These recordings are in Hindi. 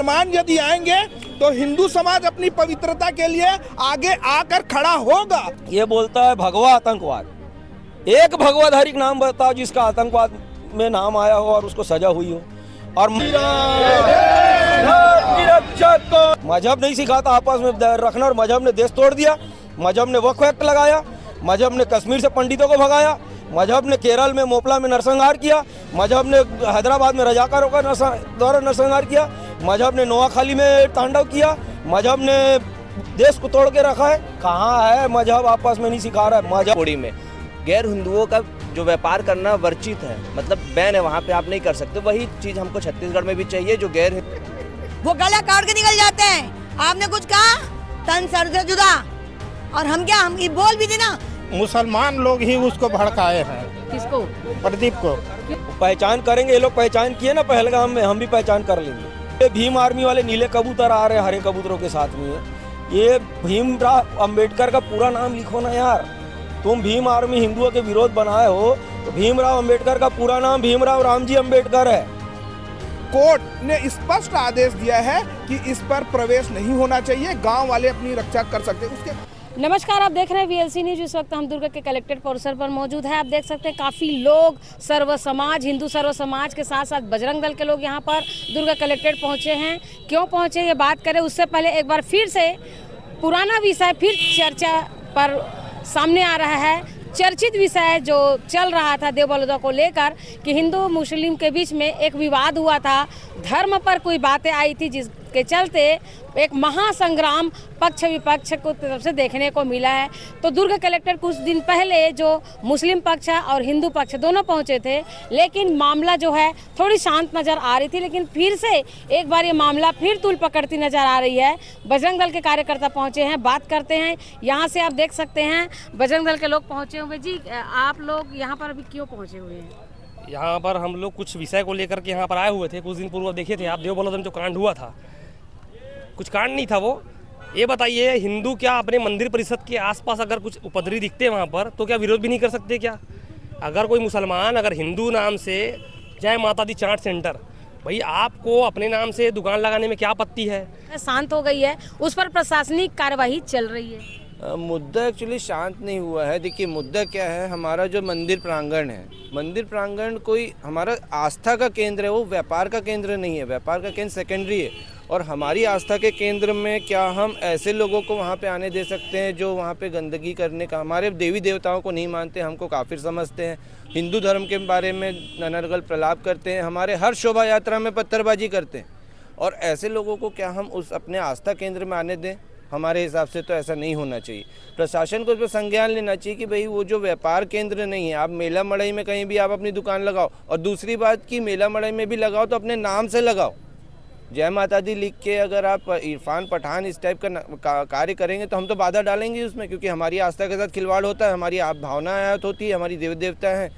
मुसलमान यदि आएंगे तो हिंदू समाज अपनी पवित्रता के लिए आगे आकर खड़ा होगा। ये बोलता है भगवा आतंकवाद, एक भगवाधारी नाम बताओ जिसका आतंकवाद में नाम आया हो और उसको सजा हुई हो। और मजहब नहीं सिखाता आपस में रखना, और मजहब ने देश तोड़ दिया। मजहब ने वक्फ एक्ट लगाया, मजहब ने कश्मीर से पंडितों को भगाया, मजहब ने केरल में मोपला में नरसंहार किया, मजहब ने हैदराबाद में रजाकारों का द्वारा नरसंहार किया, मजहब ने नोआखाली में तांडव किया, मजहब ने देश को तोड़ के रखा है। कहाँ है मजहब? आपस में नहीं सिखा रहा है मजहब। कोड़ी में गैर हिंदुओं का जो व्यापार करना वर्जित है, मतलब बैन है, वहाँ पे आप नहीं कर सकते। वही चीज़ हमको छत्तीसगढ़ में भी चाहिए। जो गैर वो गला काट के निकल जाते हैं। आपने कुछ कहा तन सर से जुदा, और हम क्या, हम बोल भी थे ना। मुसलमान लोग ही उसको भड़काए हैं। किसको? प्रदीप को। पहचान करेंगे, ये लोग पहचान किए ना पहलगाम में, हम भी पहचान कर लेंगे। ये भीम आर्मी वाले नीले कबूतर आ रहे हैं हरे कबूतरों के साथ में। ये भीमराव अंबेडकर का पूरा नाम लिखो ना यार। तुम भीम आर्मी हिंदुओं के विरोध बनाए हो तो भीमराव अंबेडकर का पूरा नाम भीमराव रामजी अंबेडकर है। कोर्ट ने स्पष्ट आदेश दिया है कि इस पर प्रवेश नहीं होना चाहिए, गांव वाले अपनी रक्षा कर सकते हैं। उसके नमस्कार, आप देख रहे हैं VLC न्यूज। इस वक्त हम दुर्ग के कलेक्ट्रेट परिसर पर मौजूद है। आप देख सकते हैं काफ़ी लोग सर्व समाज, हिंदू सर्व समाज के साथ साथ बजरंग दल के लोग यहाँ पर दुर्ग कलेक्ट्रेट पहुँचे हैं। क्यों पहुँचे ये बात करें उससे पहले एक बार फिर से पुराना विषय फिर चर्चा पर सामने आ रहा है। चर्चित विषय जो चल रहा था देव बलौदा को लेकर कि हिंदू मुस्लिम के बीच में एक विवाद हुआ था, धर्म पर कोई बातें आई थी, जिसके चलते एक महासंग्राम पक्ष विपक्ष को तरफ से देखने को मिला है। तो दुर्ग कलेक्टर कुछ दिन पहले जो मुस्लिम पक्ष और हिंदू पक्ष दोनों पहुंचे थे, लेकिन मामला जो है थोड़ी शांत नज़र आ रही थी। लेकिन फिर से एक बार ये मामला फिर तूल पकड़ती नज़र आ रही है। बजरंग दल के कार्यकर्ता पहुंचे हैं, बात करते हैं। यहाँ से आप देख सकते हैं बजरंग दल के लोग पहुँचे हुए। जी, आप लोग यहाँ पर अभी क्यों पहुँचे हुए हैं? यहाँ पर हम लोग कुछ विषय को लेकर के यहाँ पर आए हुए थे। कुछ दिन पूर्व देखे थे आप, देव बलौदा में जो कांड हुआ था, कुछ कांड नहीं था वो। ये बताइए, हिंदू क्या अपने मंदिर परिषद के आसपास अगर कुछ उपद्रवी दिखते हैं वहाँ पर, तो क्या विरोध भी नहीं कर सकते क्या? अगर कोई मुसलमान अगर हिंदू नाम से जय माता दी चाट सेंटर, भाई आपको अपने नाम से दुकान लगाने में क्या आपत्ति है? शांत हो गई है, उस पर प्रशासनिक कार्यवाही चल रही है। मुद्दा एक्चुअली शांत नहीं हुआ है। देखिए मुद्दा क्या है, हमारा जो मंदिर प्रांगण है, मंदिर प्रांगण कोई हमारा आस्था का केंद्र है, वो व्यापार का केंद्र नहीं है। व्यापार का केंद्र सेकेंडरी है। और हमारी आस्था के केंद्र में क्या हम ऐसे लोगों को वहाँ पे आने दे सकते हैं जो वहाँ पे गंदगी करने का, हमारे देवी देवताओं को नहीं मानते, हमको काफिर समझते हैं, हिंदू धर्म के बारे में अनर्गल प्रलाप करते हैं, हमारे हर शोभा यात्रा में पत्थरबाजी करते हैं, और ऐसे लोगों को क्या हम उस अपने आस्था केंद्र में आने दें? हमारे हिसाब से तो ऐसा नहीं होना चाहिए। प्रशासन को इस पर संज्ञान लेना चाहिए कि भाई वो जो व्यापार केंद्र नहीं है, आप मेला मड़ई में कहीं भी आप अपनी दुकान लगाओ। और दूसरी बात कि मेला मड़ई में भी लगाओ तो अपने नाम से लगाओ। जय माता दी लिख के अगर आप इरफान पठान इस टाइप का कार्य करेंगे तो हम तो बाधा डालेंगे उसमें, क्योंकि हमारी आस्था के साथ खिलवाड़ होता है, हमारी भावना आयत होती है, हमारी देवी देवता हैं।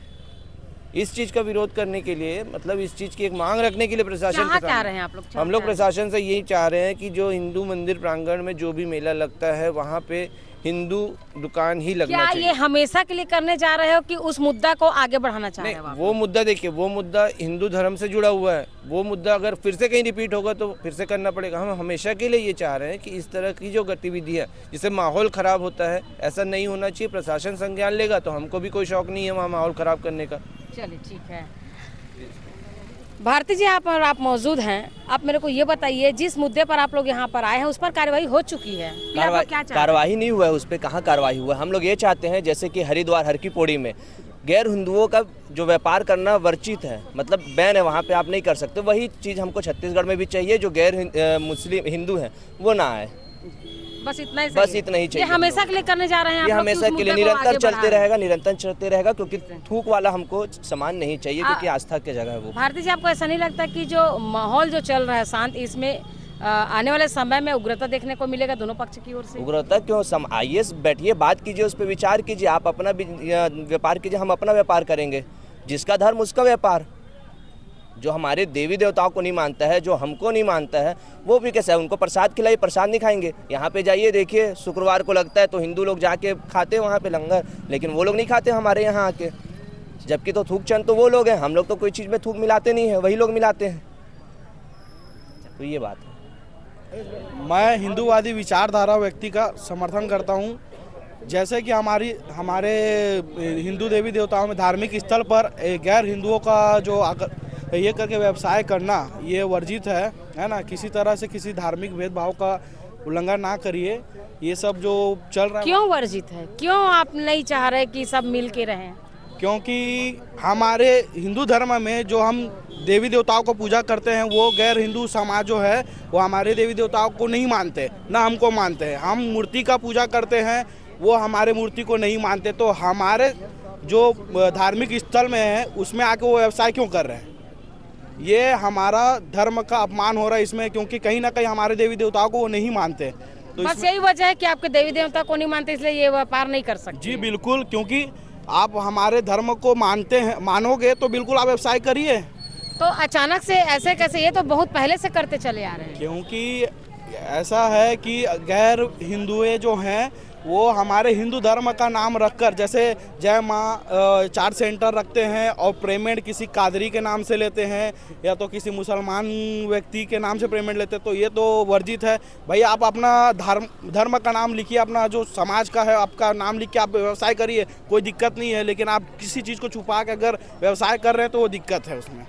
इस चीज़ का विरोध करने के लिए, मतलब इस चीज़ की एक मांग रखने के लिए प्रशासन के चाह रहे हैं आप लोग? हम लोग प्रशासन से यही चाह रहे हैं कि जो हिंदू मंदिर प्रांगण में जो भी मेला लगता है वहाँ पे हिंदू दुकान ही लगना चाहिए। क्या ये हमेशा के लिए करने जा रहे हो कि उस मुद्दा को आगे बढ़ाना चाह रहे हो? वो मुद्दा देखिए, वो मुद्दा हिंदू धर्म से जुड़ा हुआ है। वो मुद्दा अगर फिर से कहीं रिपीट होगा तो फिर से करना पड़ेगा। हम हमेशा के लिए ये चाह रहे हैं कि इस तरह की जो गतिविधि है जिससे माहौल ख़राब होता है, ऐसा नहीं होना चाहिए। प्रशासन संज्ञान लेगा तो हमको भी कोई शौक नहीं है वहाँ माहौल ख़राब करने का। चलिए ठीक है। भारती जी, यहाँ पर आप मौजूद हैं, आप मेरे को ये बताइए, जिस मुद्दे पर आप लोग यहाँ पर आए हैं उस पर कार्रवाई हो चुकी है? कार्रवाई नहीं हुआ है, उस पर कहाँ कार्रवाई हुआ है? हम लोग ये चाहते हैं जैसे कि हरिद्वार हर की पौड़ी में गैर हिंदुओं का जो व्यापार करना वर्जित है, मतलब बैन है, वहाँ पे आप नहीं कर सकते। वही चीज़ हमको छत्तीसगढ़ में भी चाहिए। जो गैर मुस्लिम हिंदू हैं वो ना आए, बस इतना ही चाहिए। ये हमेशा के लिए करने जा रहे हैं? ये हमेशा के लिए निरंतर चलते रहेगा, क्योंकि थूक वाला हमको सामान नहीं चाहिए, क्योंकि आस्था की जगह है वो। भारती जी, आपको ऐसा नहीं लगता कि जो माहौल जो चल रहा है शांत, इसमें आने वाले समय में उग्रता देखने को मिलेगा दोनों पक्ष की ओर से? उग्रता क्यों? आइए बैठिए, बात कीजिए, उस पर विचार कीजिए। आप अपना व्यापार कीजिए, हम अपना व्यापार करेंगे। जिसका धर्म उसका व्यापार। जो हमारे देवी देवताओं को नहीं मानता है, जो हमको नहीं मानता है, वो भी कैसा है? उनको प्रसाद खिलाइए, प्रसाद नहीं खाएंगे? यहाँ पे जाइए, देखिए शुक्रवार को लगता है तो हिंदू लोग जाके खाते हैं वहाँ पे लंगर, लेकिन वो लोग नहीं खाते हमारे यहाँ आके। जबकि तो थूक चंद तो वो लोग हैं, हम लोग तो कोई चीज़ में थूक मिलाते नहीं हैं, वही लोग मिलाते हैं। तो ये बात है। मैं हिंदूवादी विचारधारा व्यक्ति का समर्थन करता हूँ। जैसे कि हमारे हिंदू देवी देवताओं में धार्मिक स्थल पर गैर हिंदुओं का जो ये करके व्यवसाय करना ये वर्जित है ना। किसी तरह से किसी धार्मिक भेदभाव का उल्लंघन ना करिए। ये सब जो चल रहा है क्यों वर्जित है? क्यों आप नहीं चाह रहे कि सब मिल के रहें? क्योंकि हमारे हिंदू धर्म में जो हम देवी देवताओं को पूजा करते हैं वो गैर हिंदू समाज जो है वो हमारे देवी देवताओं को नहीं मानते, ना हमको मानते हैं। हम मूर्ति का पूजा करते हैं, वो हमारे मूर्ति को नहीं मानते। तो हमारे जो धार्मिक स्थल में है उसमें आके वो व्यवसाय क्यों कर रहे हैं? ये हमारा धर्म का अपमान हो रहा है इसमें, क्योंकि कहीं ना कहीं हमारे देवी देवताओं को वो नहीं मानते। तो बस यही वजह है कि आपके देवी देवता को नहीं मानते, इसलिए ये व्यापार नहीं कर सकते। जी बिल्कुल, क्योंकि आप हमारे धर्म को मानोगे तो बिल्कुल आप व्यवसाय करिए। तो अचानक से ऐसे कैसे? ये तो बहुत पहले से करते चले आ रहे हैं। क्योंकि ऐसा है कि गैर हिंदुए जो हैं वो हमारे हिंदू धर्म का नाम रखकर, जैसे जय माँ चार्ट सेंटर रखते हैं और पेमेंट किसी कादरी के नाम से लेते हैं या तो किसी मुसलमान व्यक्ति के नाम से पेमेंट लेते हैं, तो ये तो वर्जित है। भाई आप अपना धर्म का नाम लिखिए, अपना जो समाज का है आपका नाम लिख के आप व्यवसाय करिए, कोई दिक्कत नहीं है। लेकिन आप किसी चीज़ को छुपा के अगर व्यवसाय कर रहे हैं तो वो दिक्कत है उसमें।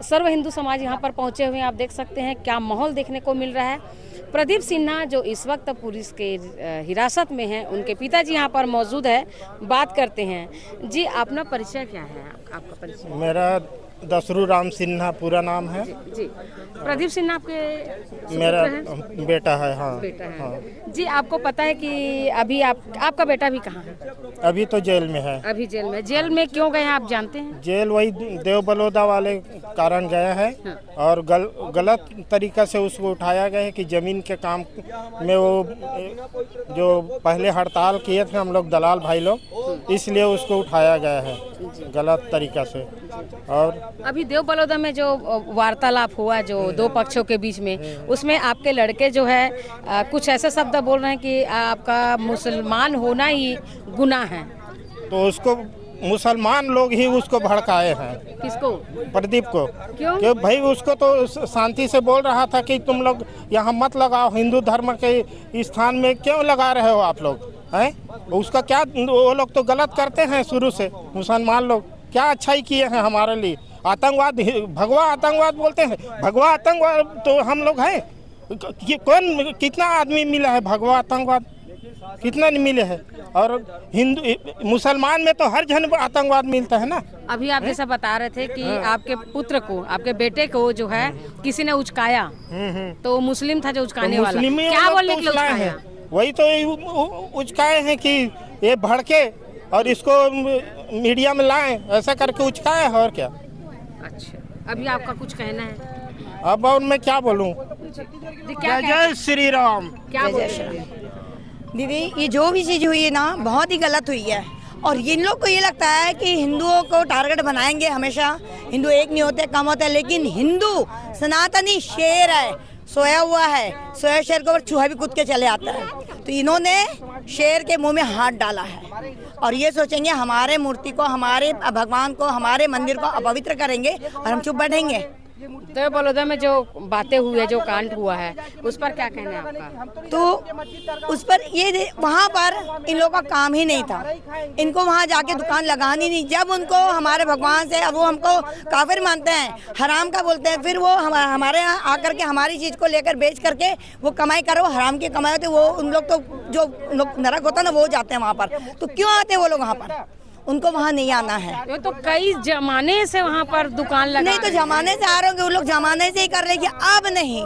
सर्व हिंदू समाज यहाँ पर पहुँचे हुए हैं। आप देख सकते हैं क्या माहौल देखने को मिल रहा है। प्रदीप सिन्हा जो इस वक्त पुलिस के हिरासत में हैं, उनके पिताजी यहाँ पर मौजूद है, बात करते हैं। जी अपना परिचय क्या है? आपका परिचय? मेरा दसरू राम सिन्हा पूरा नाम है। जी प्रदीप सिन्हा आपके मेरा बेटा है। हाँ बेटा है। हाँ। जी आपको पता है कि अभी आपका बेटा भी कहाँ है? अभी तो जेल में है। अभी जेल में? जेल में क्यों गए हैं आप जानते हैं? जेल वही देव बलौदा वाले कारण गया है। हाँ। और गलत तरीका से उसको उठाया गया है कि जमीन के काम में वो जो पहले हड़ताल किए थे हम लोग दलाल भाई लोग, इसलिए उसको उठाया गया है गलत तरीका से। और अभी देव बलौदा में जो वार्तालाप हुआ जो दो पक्षों के बीच में, उसमें आपके लड़के जो है कुछ ऐसे शब्द बोल रहे हैं कि आपका मुसलमान होना ही गुनाह है। तो उसको मुसलमान लोग ही उसको भड़काए हैं। किसको? प्रदीप को। क्यों? भाई उसको तो शांति से बोल रहा था कि तुम लोग यहाँ मत लगाओ, हिंदू धर्म के स्थान में क्यों लगा रहे हो आप लोग हैं? उसका क्या, वो लोग तो गलत करते हैं शुरू से। मुसलमान लोग क्या अच्छाई किए हैं हमारे लिए? आतंकवाद, भगवा आतंकवाद बोलते हैं। भगवा आतंकवाद तो हम लोग हैं। कौन, कितना आदमी मिला है भगवा आतंकवाद? कितना नहीं मिले है? और हिंदू मुसलमान में तो हर जन आतंकवाद मिलता है ना। अभी आप जैसा बता रहे थे कि आपके पुत्र को, आपके बेटे को जो है किसी ने उचकाया, तो मुस्लिम था जो उचकाने वाला। क्या बोलने के लिए उचकाया? वही तो उचकाए हैं कि ये भड़के और इसको मीडिया में लाएं, ऐसा करके उचकाया है। और क्या? अच्छा, अभी आपका कुछ कहना है? अब और मैं क्या बोलूं? जय श्री राम। क्या बोल रहे हैं दीदी? ये जो भी चीज़ हुई है ना बहुत ही गलत हुई है। और इन लोग को ये लगता है कि हिंदुओं को टारगेट बनाएंगे हमेशा। हिंदू एक नहीं होते, कम होते हैं, लेकिन हिंदू सनातनी शेर है, सोया हुआ है। सोया शेर के ऊपर चूहा भी कूद के चले आता है। तो इन्होंने शेर के मुंह में हाथ डाला है और ये सोचेंगे हमारे मूर्ति को, हमारे भगवान को, हमारे मंदिर को अपवित्र करेंगे और हम चुप बैठेंगे। देव बलौदा में जो बातें हुई है, जो कांड हुआ है, उस पर क्या कहना है आपका? तो उस पर ये वहाँ पर इन लोगों का काम ही नहीं था। इनको वहाँ जाके दुकान लगानी नहीं। जब उनको हमारे भगवान से, अब वो हमको काफिर मानते हैं, हराम का बोलते हैं, फिर वो हमारे यहाँ आकर के हमारी चीज़ को लेकर बेच करके वो कमाई करो, हराम की कमाई होती, वो उन लोग तो जो नरक होता है ना वो जाते हैं वहाँ पर। तो क्यों आते हैं वो लोग वहाँ पर? उनको वहाँ नहीं आना है। ये तो कई जमाने से वहाँ पर दुकान लगा नहीं, तो जमाने से आ रहे होंगे वो लोग, जमाने से ही कर रहे हैं। अब नहीं,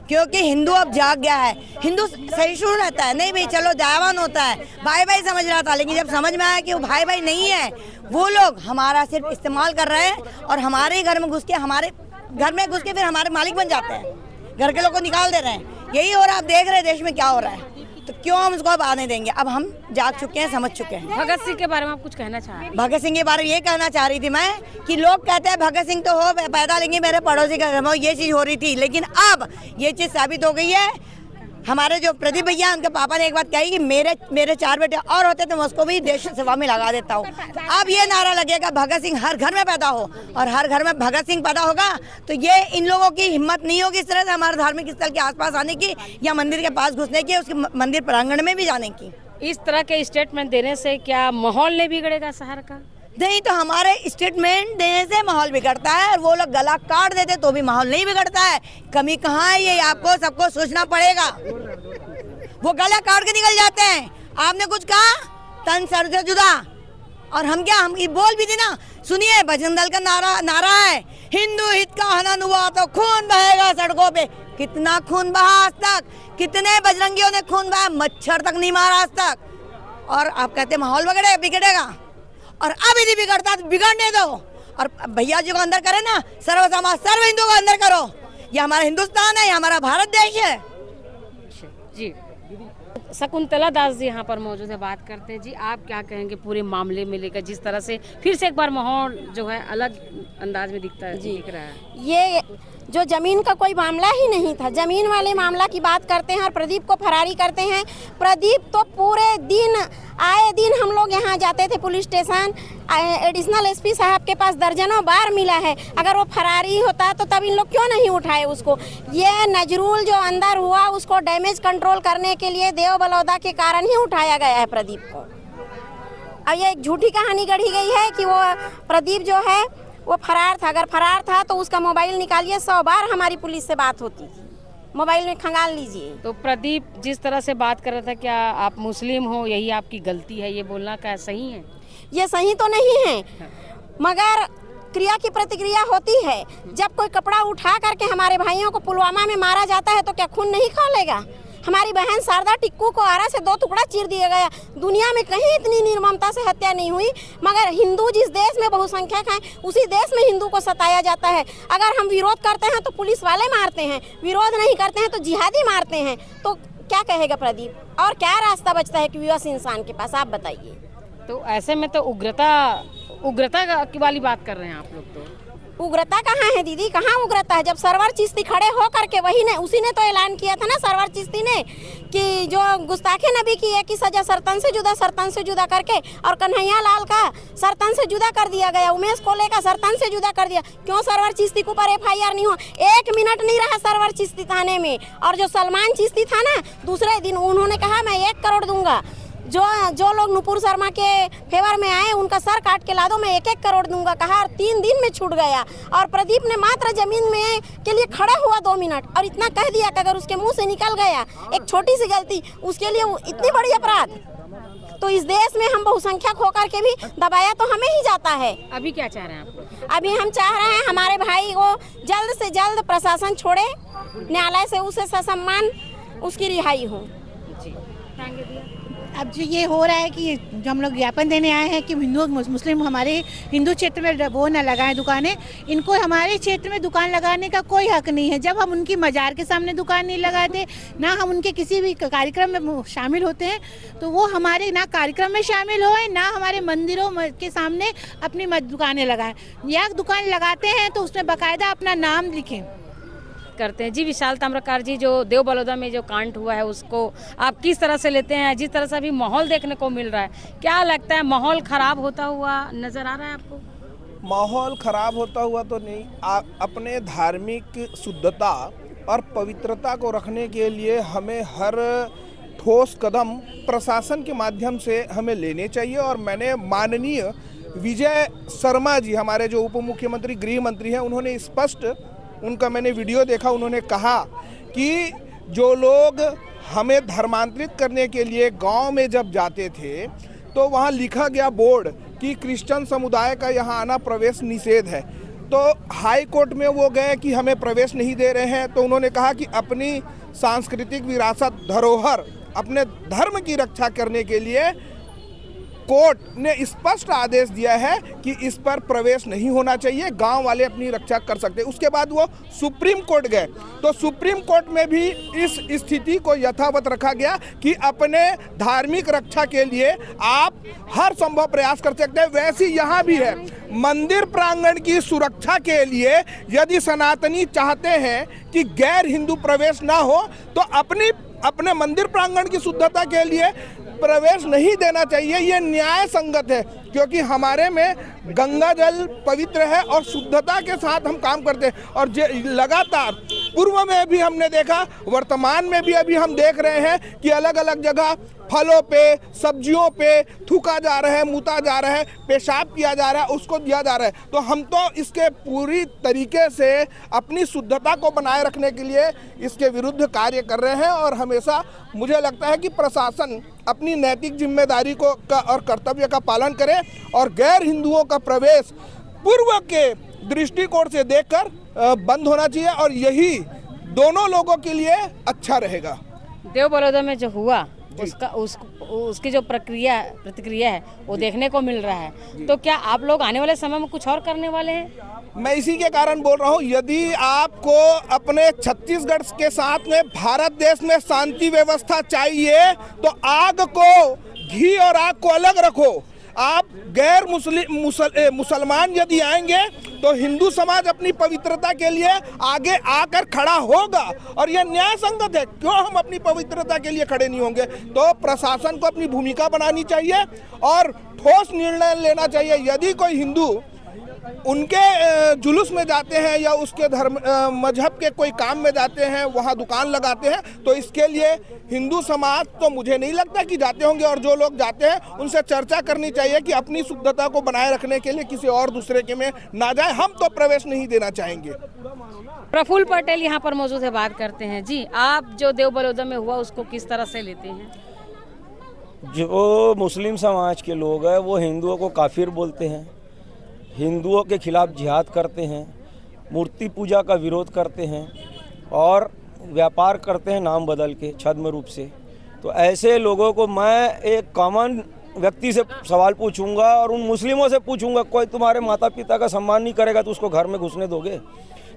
क्योंकि हिंदू अब जाग गया है। हिंदू सहिष्णु रहता है, नहीं भाई चलो दयावान होता है, भाई भाई समझ रहा था। लेकिन जब समझ में आया कि वो भाई भाई नहीं है, वो लोग हमारा सिर्फ इस्तेमाल कर रहे हैं और हमारे घर में घुस के, हमारे घर में घुस के फिर हमारे मालिक बन जाते हैं, घर के लोग को निकाल दे रहे हैं। यही हो रहा है, आप देख रहे हैं देश में क्या हो रहा है। तो क्यों हम उसको अब आने देंगे? अब हम जाग चुके हैं, समझ चुके हैं। भगत सिंह के बारे में आप कुछ कहना चाह रहे हैं? भगत सिंह के बारे में ये कहना चाह रही थी मैं कि लोग कहते हैं भगत सिंह तो हो पैदा, लेंगे मेरे पड़ोसी का घर में ये चीज़ हो रही थी। लेकिन अब ये चीज़ साबित हो गई है हमारे जो प्रदीप भैया उनके पापा ने एक बात कही कि मेरे 4 बेटे और होते तो मैं उसको भी देश सेवा में लगा देता हूँ। अब ये नारा लगेगा भगत सिंह हर घर में पैदा हो, और हर घर में भगत सिंह पैदा होगा तो ये इन लोगों की हिम्मत नहीं होगी इस तरह से हमारे धार्मिक स्थल के आसपास आने की या मंदिर के पास घुसने की, उसके मंदिर प्रांगण में भी जाने की। इस तरह के स्टेटमेंट देने से क्या माहौल नहीं बिगड़ेगा शहर का? नहीं तो हमारे स्टेटमेंट देने से माहौल बिगड़ता है, और वो लोग गला काट देते तो भी माहौल नहीं बिगड़ता है। कमी कहाँ है ये आपको सबको सोचना पड़ेगा। वो गला काट के निकल जाते हैं। आपने कुछ कहा तन सर से जुदा, और हम क्या, हम ये बोल भी थे ना। सुनिए बजरंग दल का नारा है, हिंदू हित का हनन हुआ तो खून बहेगा सड़कों पे। कितना खून बहा आज तक, कितने बजरंगियों ने खून बहा, मच्छर तक नहीं मारा आज तक। और आप कहते माहौल बिगड़ेगा, और अब यदि बिगड़ता तो बिगड़ने दो। और भैया जी को अंदर करे ना, सर्व समाज सर्व हिंदू को अंदर करो। ये हमारा हिंदुस्तान है, ये हमारा भारत देश है जी। शकुंतला दास जी यहाँ पर मौजूद है, बात करते हैं। जी आप क्या कहेंगे पूरे मामले में लेकर, जिस तरह से फिर से एक बार माहौल जो है अलग अंदाज में दिख रहा है। ये जो जमीन का कोई मामला ही नहीं था, जमीन वाले मामला की बात करते हैं और प्रदीप को फरारी करते हैं। प्रदीप तो पूरे दिन आए दिन हम लोग यहाँ जाते थे पुलिस स्टेशन, एडिशनल एसपी साहब के पास दर्जनों बार मिला है। अगर वो फरारी होता तो तब इन लोग क्यों नहीं उठाए उसको। ये नजरूल जो अंदर हुआ उसको डैमेज कंट्रोल करने के लिए देव बलौदा के कारण ही उठाया गया है प्रदीप को। अब ये एक झूठी कहानी गढ़ी गई है कि वो प्रदीप जो है वो फरार था। अगर फरार था तो उसका मोबाइल निकालिए, 100 बार हमारी पुलिस से बात होती थी, मोबाइल में खंगाल लीजिए। तो प्रदीप जिस तरह से बात कर रहा था, क्या आप मुस्लिम हो यही आपकी गलती है, ये बोलना क्या सही है? ये सही तो नहीं है, मगर क्रिया की प्रतिक्रिया होती है। जब कोई कपड़ा उठा करके हमारे भाइयों को पुलवामा में मारा जाता है तो क्या खून नहीं खौलेगा? हमारी बहन शारदा टिक्कू को आरा से 2 टुकड़ा चीर दिया गया। दुनिया में कहीं इतनी निर्ममता से हत्या नहीं हुई, मगर हिंदू जिस देश में बहुसंख्यक हैं उसी देश में हिंदू को सताया जाता है। अगर हम विरोध करते हैं तो पुलिस वाले मारते हैं, विरोध नहीं करते हैं तो जिहादी मारते हैं। तो क्या कहेगा प्रदीप, और क्या रास्ता बचता है कि विवश इंसान के पास, आप बताइए। तो ऐसे में तो उग्रता की वाली बात कर रहे हैं आप लोग। तो उग्रता कहाँ है दीदी, कहाँ उग्रता है? जब सरवर चिश्ती खड़े हो करके उसी ने तो ऐलान किया था ना, सरवर चिश्ती ने, कि जो गुस्ताखे नबी की है कि सजा सरतन से जुदा करके, और कन्हैया लाल का सरतन से जुदा कर दिया गया, उमेश कोले का सरतन से जुदा कर दिया। क्यों सरवर चिश्ती के ऊपर FIR नहीं हो? 1 मिनट नहीं रहा सरवर चिश्ती थाने में। और जो सलमान चिश्ती था ना, दूसरे दिन उन्होंने कहा मैं 1 करोड़ दूंगा। जो लोग नुपुर शर्मा के फेवर में आए उनका सर काट के ला दो, मैं 1-1 करोड़ दूंगा कहा, और 3 दिन में छूट गया। और प्रदीप ने मात्र जमीन में के लिए खड़ा हुआ 2 मिनट, और इतना कह दिया कि अगर उसके मुंह से निकल गया एक छोटी सी गलती, उसके लिए इतनी बड़ी अपराध। तो इस देश में हम बहुसंख्यक होकर के भी दबाया तो हमें ही जाता है। अभी क्या चाह रहे हैं आप लोग? अभी हम चाह रहे हैं हमारे भाई को जल्द से जल्द प्रशासन छोड़े, न्यायालय से उसे ससम्मान उसकी रिहाई हो। अब जो ये हो रहा है कि जो हम लोग ज्ञापन देने आए हैं कि हिंदू मुस्लिम हमारे हिंदू क्षेत्र में वो न लगाएं दुकानें, इनको हमारे क्षेत्र में दुकान लगाने का कोई हक नहीं है। जब हम उनकी मजार के सामने दुकान नहीं लगाते, ना हम उनके किसी भी कार्यक्रम में शामिल होते हैं, तो वो हमारे ना कार्यक्रम में शामिल होए, ना हमारे मंदिरों के सामने अपनी दुकानें लगाएं। या दुकान लगाते हैं तो उसमें बाकायदा अपना नाम लिखें करते हैं। जी विशाल ताम्रकार जी, जो देव बलौदा में जो कांड हुआ है उसको आप किस तरह से लेते हैं? जिस तरह से अभी माहौल देखने को मिल रहा है, क्या लगता है माहौल खराब होता हुआ नजर आ रहा है आपको? माहौल खराब होता हुआ तो नहीं, अपने धार्मिक शुद्धता और पवित्रता को रखने के लिए हमें हर ठोस कदम प्रशासन के माध्यम से हमें लेने चाहिए। और मैंने माननीय विजय शर्मा जी, हमारे जो उप मुख्यमंत्री गृह मंत्री हैं, उन्होंने स्पष्ट, उनका मैंने वीडियो देखा, उन्होंने कहा कि जो लोग हमें धर्मांतरित करने के लिए गांव में जब जाते थे तो वहां लिखा गया बोर्ड कि क्रिश्चियन समुदाय का यहां आना प्रवेश निषेध है। तो हाई कोर्ट में वो गए कि हमें प्रवेश नहीं दे रहे हैं, तो उन्होंने कहा कि अपनी सांस्कृतिक विरासत, धरोहर, अपने धर्म की रक्षा करने के लिए कोर्ट ने स्पष्ट आदेश दिया है कि इस पर प्रवेश नहीं होना चाहिए, गांव वाले अपनी रक्षा कर सकते हैं। उसके बाद वो सुप्रीम कोर्ट गए, तो सुप्रीम कोर्ट में भी इस स्थिति को यथावत रखा गया कि अपने धार्मिक रक्षा के लिए आप हर संभव प्रयास कर सकते हैं। वैसे यहाँ भी है, मंदिर प्रांगण की सुरक्षा के लिए यदि सनातनी चाहते हैं कि गैर हिंदू प्रवेश ना हो, तो अपनी अपने मंदिर प्रांगण की शुद्धता के लिए प्रवेश नहीं देना चाहिए। ये न्याय संगत है, क्योंकि हमारे में गंगा जल पवित्र है और शुद्धता के साथ हम काम करते हैं। और लगातार पूर्व में भी हमने देखा, वर्तमान में भी अभी हम देख रहे हैं कि अलग अलग जगह फलों पे, सब्जियों पे थूका जा रहा है, मूता जा रहा है, पेशाब किया जा रहा है, उसको दिया जा रहा है। तो हम तो इसके पूरी तरीके से अपनी शुद्धता को बनाए रखने के लिए इसके विरुद्ध कार्य कर रहे हैं। और हमेशा मुझे लगता है कि प्रशासन अपनी नैतिक जिम्मेदारी को और कर्तव्य का पालन करे और गैर हिंदुओं का प्रवेश पूर्व के दृष्टिकोण से देखकर बंद होना चाहिए, और यही दोनों लोगों के लिए अच्छा रहेगा। देव बलौदा में जो हुआ उसकी जो प्रतिक्रिया है वो देखने को मिल रहा है, तो क्या आप लोग आने वाले समय में कुछ और करने वाले हैं? मैं इसी के कारण बोल रहा हूँ, यदि आपको अपने छत्तीसगढ़ के साथ में भारत देश में शांति व्यवस्था चाहिए तो आग को, घी और आग को अलग रखो। आप गैर मुसलमान यदि आएंगे तो हिंदू समाज अपनी पवित्रता के लिए आगे आकर खड़ा होगा, और यह न्याय संगत है। क्यों हम अपनी पवित्रता के लिए खड़े नहीं होंगे? तो प्रशासन को अपनी भूमिका बनानी चाहिए और ठोस निर्णय लेना चाहिए। यदि कोई हिंदू उनके जुलूस में जाते हैं या उसके धर्म मजहब के कोई काम में जाते हैं, वहाँ दुकान लगाते हैं, तो इसके लिए हिंदू समाज तो मुझे नहीं लगता कि जाते होंगे, और जो लोग जाते हैं उनसे चर्चा करनी चाहिए कि अपनी शुद्धता को बनाए रखने के लिए किसी और दूसरे के में ना जाए। हम तो प्रवेश नहीं देना चाहेंगे। प्रफुल्ल पटेल यहाँ पर मौजूद है, बात करते हैं। जी, आप जो देव बलौदा में हुआ उसको किस तरह से लेते हैं? जो मुस्लिम समाज के लोग हैं वो हिंदुओं को काफिर बोलते हैं, हिंदुओं के खिलाफ जिहाद करते हैं, मूर्ति पूजा का विरोध करते हैं और व्यापार करते हैं नाम बदल के छद्म रूप से। तो ऐसे लोगों को मैं एक कॉमन व्यक्ति से सवाल पूछूंगा और उन मुस्लिमों से पूछूंगा, कोई तुम्हारे माता पिता का सम्मान नहीं करेगा तो उसको घर में घुसने दोगे?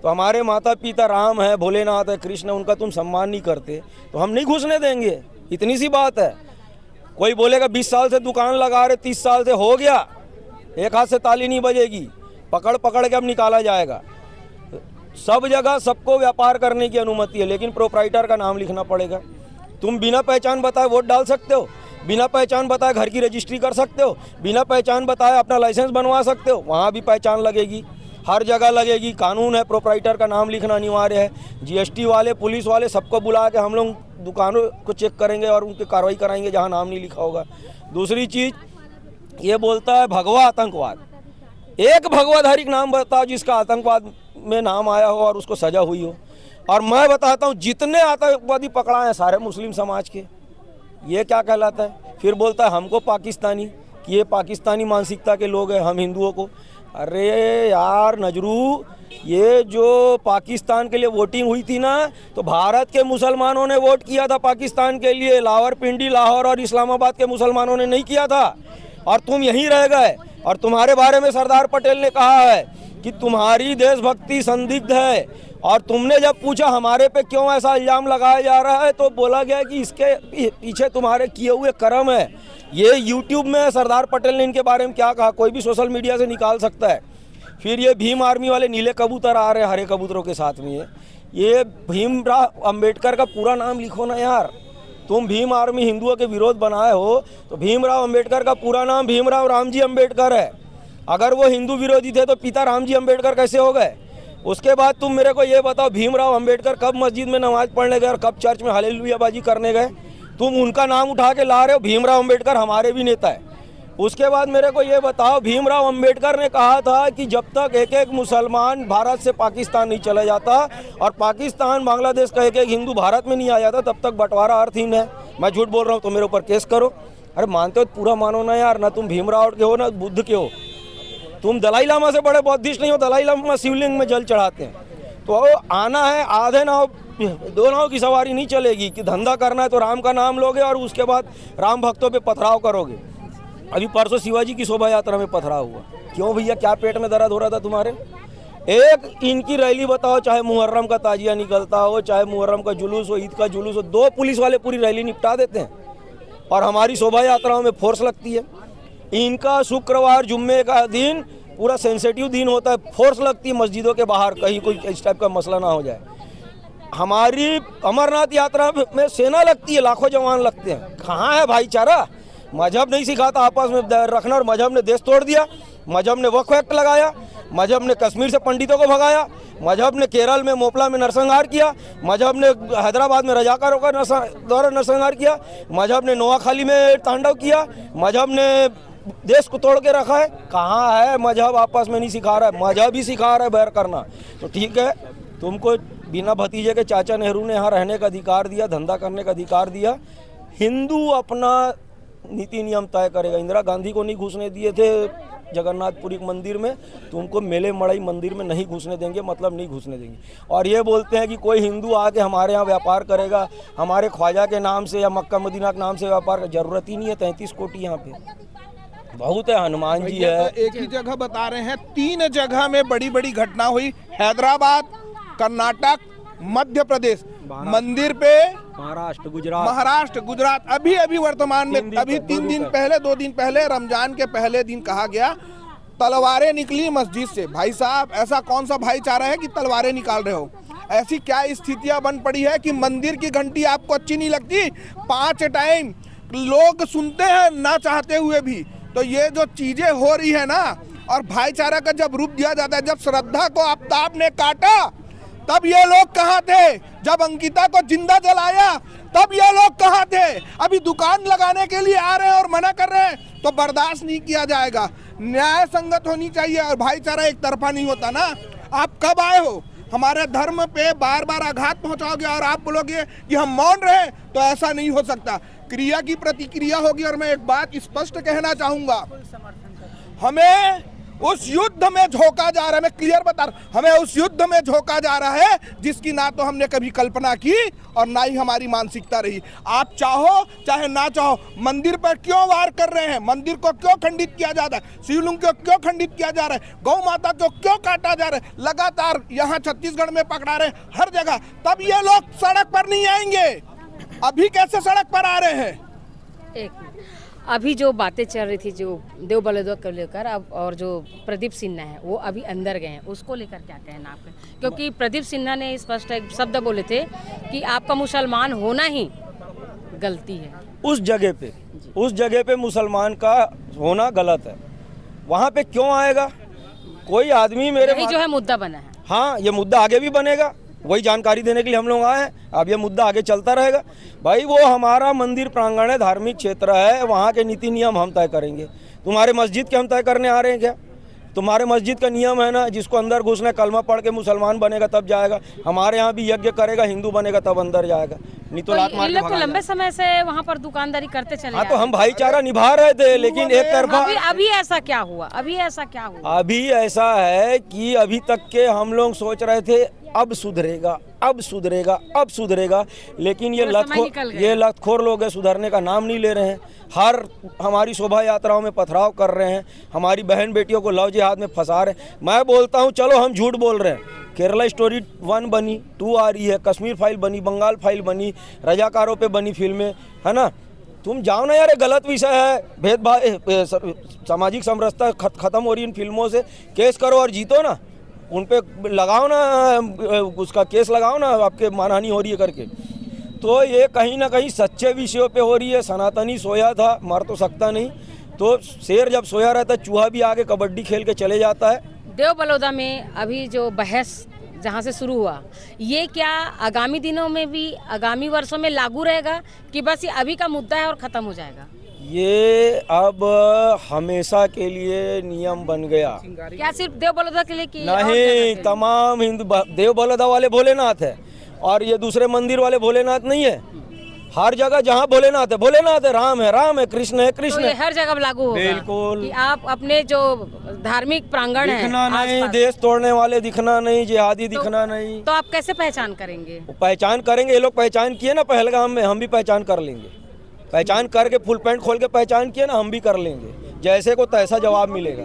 तो हमारे माता पिता राम है, भोलेनाथ है, कृष्ण, उनका तुम सम्मान नहीं करते तो हम नहीं घुसने देंगे। इतनी सी बात है। कोई बोलेगा 20 साल से दुकान लगा रहे, 30 साल से हो गया, एक हाथ से ताली नहीं बजेगी, पकड़ पकड़ के अब निकाला जाएगा। सब जगह सबको व्यापार करने की अनुमति है, लेकिन प्रोप्राइटर का नाम लिखना पड़ेगा। तुम बिना पहचान बताए वोट डाल सकते हो, बिना पहचान बताए घर की रजिस्ट्री कर सकते हो, बिना पहचान बताए अपना लाइसेंस बनवा सकते हो, वहाँ भी पहचान लगेगी, हर जगह लगेगी। कानून है, प्रोप्राइटर का नाम लिखना अनिवार्य है। जीएसटी वाले, पुलिस वाले सबको बुला के हम लोग दुकानों को चेक करेंगे और उनकी कार्रवाई कराएंगे जहाँ नाम नहीं लिखा होगा। दूसरी चीज़ ये बोलता है भगवा आतंकवाद। एक भगवाधारी का नाम बताओ जिसका आतंकवाद में नाम आया हो और उसको सजा हुई हो। और मैं बताता हूँ जितने आतंकवादी पकड़ा है सारे मुस्लिम समाज के। ये क्या कहलाता है? फिर बोलता है हमको पाकिस्तानी, कि ये पाकिस्तानी मानसिकता के लोग हैं हम हिंदुओं को। अरे यार नजरू, ये जो पाकिस्तान के लिए वोटिंग हुई थी ना, तो भारत के मुसलमानों ने वोट किया था पाकिस्तान के लिए, रावलपिंडी, लाहौर और इस्लामाबाद के मुसलमानों ने नहीं किया था। और तुम यहीं रह गए। और तुम्हारे बारे में सरदार पटेल ने कहा है कि तुम्हारी देशभक्ति संदिग्ध है, और तुमने जब पूछा हमारे पे क्यों ऐसा इल्ज़ाम लगाया जा रहा है तो बोला गया कि इसके पीछे तुम्हारे किए हुए कर्म है। ये यूट्यूब में सरदार पटेल ने इनके बारे में क्या कहा, कोई भी सोशल मीडिया से निकाल सकता है। फिर ये भीम आर्मी वाले नीले कबूतर आ रहे हैं हरे कबूतरों के साथ में, ये भीमराव अंबेडकर का पूरा नाम लिखो ना यार। तुम भीम आर्मी हिंदुओं के विरोध बनाए हो तो भीमराव अंबेडकर का पूरा नाम भीमराव रामजी अंबेडकर है। अगर वो हिंदू विरोधी थे तो पिता रामजी अंबेडकर कैसे हो गए? उसके बाद तुम मेरे को ये बताओ भीमराव अंबेडकर कब मस्जिद में नमाज पढ़ने गए और कब चर्च में हालेलुयाबाजी करने गए? तुम उनका नाम उठा के ला रहे हो। भीमराव अंबेडकर हमारे भी नेता है। उसके बाद मेरे को ये बताओ, भीमराव अंबेडकर ने कहा था कि जब तक एक एक मुसलमान भारत से पाकिस्तान नहीं चला जाता और पाकिस्तान बांग्लादेश का एक एक हिंदू भारत में नहीं आ जाता तब तक बंटवारा अर्थहीन है। मैं झूठ बोल रहा हूँ तो मेरे ऊपर केस करो। अरे मानते हो तो पूरा मानो ना यार, ना तुम भीमराव के हो ना बुद्ध के हो। तुम दलाई लामा से बड़े बौद्धिस्ट नहीं हो। दलाई लामा शिवलिंग में जल चढ़ाते हैं। तो आना है, आधे नाव दो नाव की सवारी नहीं चलेगी कि धंधा करना है तो राम का नाम लोगे और उसके बाद राम भक्तों पे पथराव करोगे। अभी परसों शिवाजी की शोभा यात्रा में पथराव हुआ। क्यों भैया, क्या पेट में दर्द हो रहा था तुम्हारे? एक इनकी रैली बताओ, चाहे मुहर्रम का ताजिया निकलता हो, चाहे मुहर्रम का जुलूस हो, ईद का जुलूस हो, 2 पुलिस वाले पूरी रैली निपटा देते हैं और हमारी शोभा यात्राओं में फोर्स लगती है। इनका शुक्रवार जुम्मे का दिन पूरा सेंसिटिव दिन होता है, फोर्स लगती है मस्जिदों के बाहर, कहीं कोई इस टाइप का मसला ना हो जाए। हमारी अमरनाथ यात्रा में सेना लगती है, लाखों जवान लगते हैं। कहाँ है भाईचारा? मजहब नहीं सिखाता आपस में रखना, और मजहब ने देश तोड़ दिया। मजहब ने वक्फ एक्ट लगाया, मजहब ने कश्मीर से पंडितों को भगाया, मजहब ने केरल में मोपला में नरसंहार किया, मजहब ने हैदराबाद में रजाकारों का द्वारा नरसंहार किया, मजहब ने नोआखाली में तांडव किया, मजहब ने देश को तोड़ के रखा है। कहाँ है मजहब? आपस में नहीं सिखा रहा है, मजहब ही सिखा रहा है बैर करना। तो ठीक है, तुमको बिना भतीजे के चाचा नेहरू ने यहाँ रहने का अधिकार दिया, धंधा करने का अधिकार दिया। हिंदू अपना नीति नियम तय करेगा। इंदिरा गांधी को नहीं घुसने दिए थे जगन्नाथपुरी मंदिर में, तो उनको मेले मड़ई मंदिर में नहीं घुसने देंगे, मतलब नहीं घुसने देंगे। और ये बोलते हैं कि कोई हिंदू आके हमारे यहाँ व्यापार करेगा, हमारे ख्वाजा के नाम से या मक्का मदीना के नाम से व्यापार, जरूरत ही नहीं है। 33 कोटी यहाँ पे बहुत है, हनुमान जी है। एक ही जगह बता रहे हैं, 3 जगह में बड़ी बड़ी घटना हुई। हैदराबाद, कर्नाटक, मध्य प्रदेश, मंदिर पे महाराष्ट्र, गुजरात। अभी अभी वर्तमान में अभी 3 दिन पहले, 2 दिन पहले, रमजान के पहले दिन कहा गया तलवारें निकली मस्जिद से। भाई साहब, ऐसा कौन सा भाईचारा है कि तलवारें निकाल रहे हो? ऐसी क्या स्थितियां बन पड़ी है कि मंदिर की घंटी आपको अच्छी नहीं लगती? 5 टाइम लोग सुनते हैं ना चाहते हुए भी। तो ये जो चीजें हो रही है ना, और भाईचारा का जब रूप दिया जाता है, जब श्रद्धा को आफ्ताब ने काटा तब ये लोग कहाँ थे? जब अंकिता को जिंदा जलाया तब ये लोग कहाँ थे? अभी दुकान लगाने के लिए आ रहे हैं और मना कर रहे हैं, तो बर्दाश्त नहीं किया जाएगा। न्याय संगत होनी चाहिए और भाईचारा एक तरफा नहीं होता ना। आप कब आए हो? हमारे धर्म पे बार बार आघात पहुंचाओगे और आप बोलोगे कि हम मौन रहे, तो ऐसा नहीं हो सकता। क्रिया की प्रतिक्रिया होगी। और मैं एक बात स्पष्ट कहना चाहूंगा, हमें उस युद्ध में झोंका जा रहा है, मैं क्लियर बता रहा हूं, हमें उस युद्ध में झोंका जा रहा है जिसकी ना तो हमने कभी कल्पना की और ना ही हमारी मानसिकता रही। आप चाहो चाहे ना चाहो, मंदिर पर क्यों वार कर रहे हैं? मंदिर को क्यों खंडित किया जा रहा है? शिवलिंग को क्यों खंडित किया जा रहा है? गौ माता को क्यों काटा जा रहा है? लगातार यहाँ छत्तीसगढ़ में पकड़ा रहे हैं, हर जगह। तब ये लोग सड़क पर नहीं आएंगे। अभी कैसे सड़क पर आ रहे हैं? एक अभी जो बातें चल रही थी, जो देव बलदवा को लेकर, अब और जो प्रदीप सिन्हा है वो अभी अंदर गए हैं, उसको लेकर क्या कहना आपका? क्योंकि प्रदीप सिन्हा ने स्पष्ट एक शब्द बोले थे कि आपका मुसलमान होना ही गलती है। उस जगह पे मुसलमान का होना गलत है। वहाँ पे क्यों आएगा कोई आदमी? मेरे जो है मुद्दा बना है। हाँ, ये मुद्दा आगे भी बनेगा, वही जानकारी देने के लिए हम लोग आए हैं। अब ये मुद्दा आगे चलता रहेगा। भाई, वो हमारा मंदिर प्रांगण है, धार्मिक क्षेत्र है, वहाँ के नीति नियम हम तय करेंगे। तुम्हारे मस्जिद के हम तय करने आ रहे हैं क्या? तुम्हारे मस्जिद का नियम है ना, जिसको अंदर घुसना, कलमा पढ़ के मुसलमान बनेगा तब जाएगा। हमारे यहाँ भी यज्ञ करेगा, हिंदू बनेगा तब अंदर जाएगा, नहीं तो लात मार के भगा। लंबे समय से वहाँ पर दुकानदारी करते चले। हाँ, तो हम भाईचारा निभा रहे थे, लेकिन एक तरफा। अभी ऐसा क्या हुआ? अभी ऐसा है कि अभी तक के हम लोग सोच रहे थे अब सुधरेगा, अब सुधरेगा, अब सुधरेगा, लेकिन ये लतखोर लोग है, सुधरने का नाम नहीं ले रहे हैं। हर हमारी शोभा यात्राओं में पथराव कर रहे हैं, हमारी बहन बेटियों को लव जिहाद में फंसा रहे हैं। मैं बोलता हूँ, चलो हम झूठ बोल रहे हैं। केरला स्टोरी 1 बनी, 2 आ रही है, कश्मीर फाइल बनी, बंगाल फाइल बनी, रजाकारों पे बनी फिल्में, है ना। तुम जाओ ना यार, गलत विषय है, भेदभाव, सामाजिक समरसता खत्म हो रही इन फिल्मों से। केस करो और जीतो ना, उन पे लगाओ ना, उसका केस लगाओ ना, आपके मानहानि हो रही है करके। तो ये कहीं ना कहीं सच्चे विषयों पे हो रही है। सनातनी सोया था, मर तो सकता नहीं, तो शेर जब सोया रहता है, चूहा भी आगे कबड्डी खेल के चले जाता है। देव बलौदा में अभी जो बहस जहाँ से शुरू हुआ, ये क्या आगामी दिनों में भी, आगामी वर्षों में लागू रहेगा कि बस ये अभी का मुद्दा है और ख़त्म हो जाएगा? ये अब हमेशा के लिए नियम बन गया। क्या सिर्फ देव बलौदा के लिए कि नहीं, तमाम हिंदू, देव बलौदा वाले भोलेनाथ है और ये दूसरे मंदिर वाले भोलेनाथ नहीं है। हर जगह जहाँ भोलेनाथ है, राम है, कृष्ण है, कृष्ण है, हर जगह लागू होगा। बिल्कुल। कि आप अपने जो धार्मिक प्रांगण है, दिखना नहीं, देश तोड़ने वाले दिखना नहीं, जिहादी दिखना नहीं, तो आप कैसे पहचान करेंगे? पहचान करेंगे, ये लोग पहचान किए ना पहलगाम में, हम भी पहचान कर लेंगे। पहचान करके फुल पैंट खोल के पहचान किए ना, हम भी कर लेंगे। जैसे को तैसा जवाब मिलेगा।